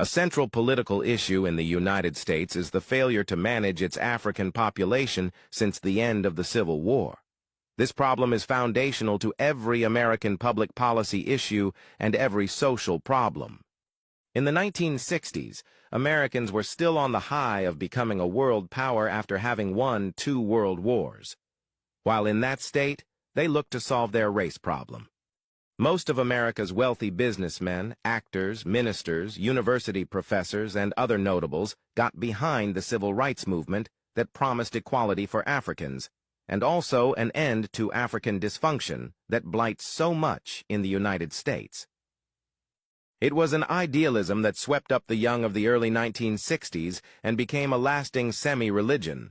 A central political issue in the United States is the failure to manage its African population since the end of the Civil War. This problem is foundational to every American public policy issue and every social problem. In the 1960s, Americans were still on the high of becoming a world power after having won 2 world wars. While in that state, they looked to solve their race problem. Most of America's wealthy businessmen, actors, ministers, university professors, and other notables got behind the civil rights movement that promised equality for Africans, and also an end to African dysfunction that blights so much in the United States. It was an idealism that swept up the young of the early 1960s and became a lasting semi-religion.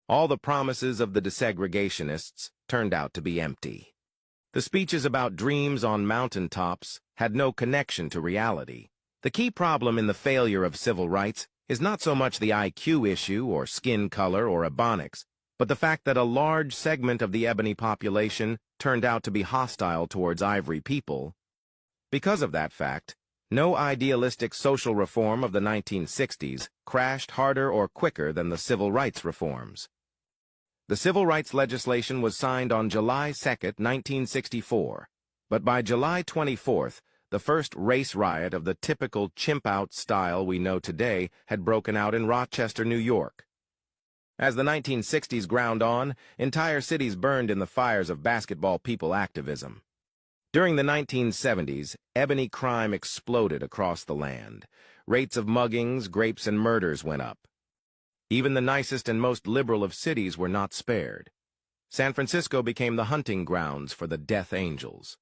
All the promises of the desegregationists turned out to be empty. The speeches about dreams on mountaintops had no connection to reality. The key problem in the failure of civil rights is not so much the IQ issue or skin color or ebonics, but the fact that a large segment of the ebony population turned out to be hostile towards ivory people. Because of that fact, no idealistic social reform of the 1960s crashed harder or quicker than the civil rights reforms. The civil rights legislation was signed on July 2, 1964, but by July 24th, the first race riot of the typical chimp-out style we know today had broken out in Rochester, New York. As the 1960s ground on, entire cities burned in the fires of basketball people activism. During the 1970s, ebony crime exploded across the land. Rates of muggings, rapes, and murders went up. Even the nicest and most liberal of cities were not spared. San Francisco became the hunting grounds for the Death Angels.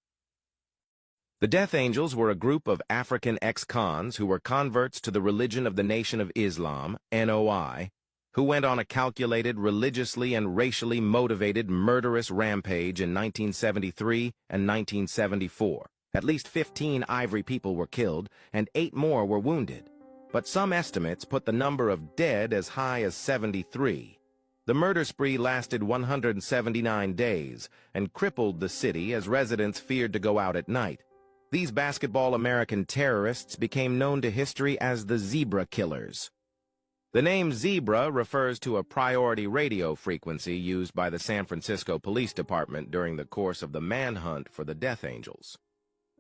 The Death Angels were a group of African ex-cons who were converts to the religion of the Nation of Islam, NOI, who went on a calculated, religiously and racially motivated murderous rampage in 1973 and 1974. At least 15 ivory people were killed, and 8 more were wounded. But some estimates put the number of dead as high as 73. The murder spree lasted 179 days and crippled the city as residents feared to go out at night. These basketball American terrorists became known to history as the Zebra Killers. The name Zebra refers to a priority radio frequency used by the San Francisco Police Department during the course of the manhunt for the Death Angels.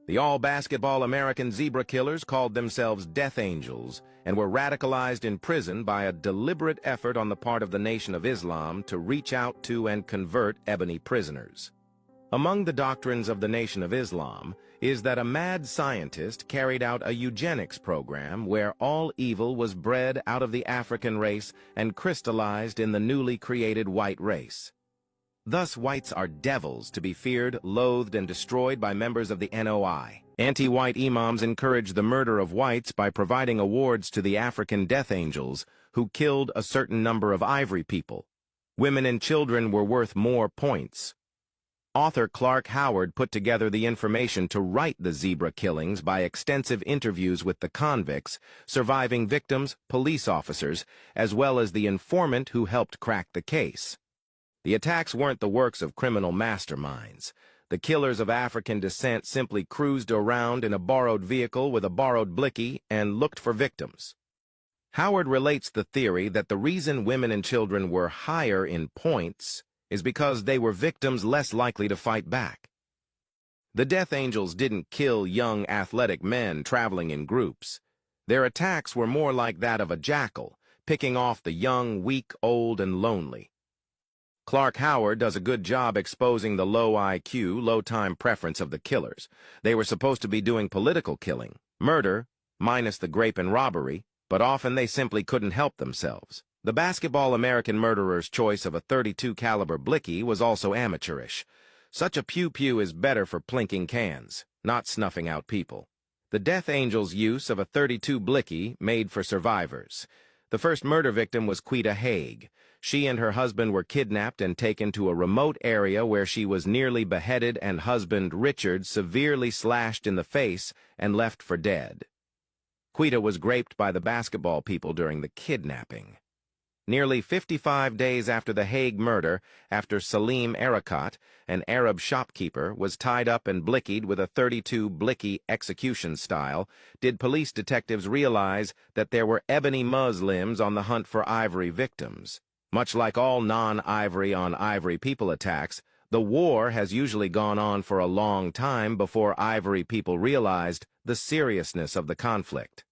The all-basketball American Zebra Killers called themselves Death Angels and were radicalized in prison by a deliberate effort on the part of the Nation of Islam to reach out to and convert ebony prisoners. Among the doctrines of the Nation of Islam is that a mad scientist carried out a eugenics program where all evil was bred out of the African race and crystallized in the newly created white race. Thus, whites are devils to be feared, loathed, and destroyed by members of the NOI. Anti-white imams encouraged the murder of whites by providing awards to the African Death Angels, who killed a certain number of ivory people. Women and children were worth more points. Author Clark Howard put together the information to write the Zebra killings by extensive interviews with the convicts, surviving victims, police officers, as well as the informant who helped crack the case. The attacks weren't the works of criminal masterminds. The killers of African descent simply cruised around in a borrowed vehicle with a borrowed blicky and looked for victims. Howard relates the theory that the reason women and children were higher in points is because they were victims less likely to fight back. The Death Angels didn't kill young athletic men traveling in groups. Their attacks were more like that of a jackal, picking off the young, weak, old, and lonely. Clark Howard does a good job exposing the low IQ, low-time preference of the killers. They were supposed to be doing political killing, murder, minus the grape and robbery, but often they simply couldn't help themselves. The basketball American murderer's choice of a .32 caliber blicky was also amateurish. Such a pew-pew is better for plinking cans, not snuffing out people. The Death Angels' use of a .32 blicky made for survivors. The first murder victim was Quita Haig. She and her husband were kidnapped and taken to a remote area where she was nearly beheaded and husband Richard severely slashed in the face and left for dead. Quita was raped by the basketball people during the kidnapping. Nearly 55 days after the Hague murder, after Salim Erekat, an Arab shopkeeper, was tied up and blickied with a .32 Blicky execution style, did police detectives realize that there were ebony Muslims on the hunt for ivory victims. Much like all non-ivory on ivory people attacks, the war has usually gone on for a long time before ivory people realized the seriousness of the conflict.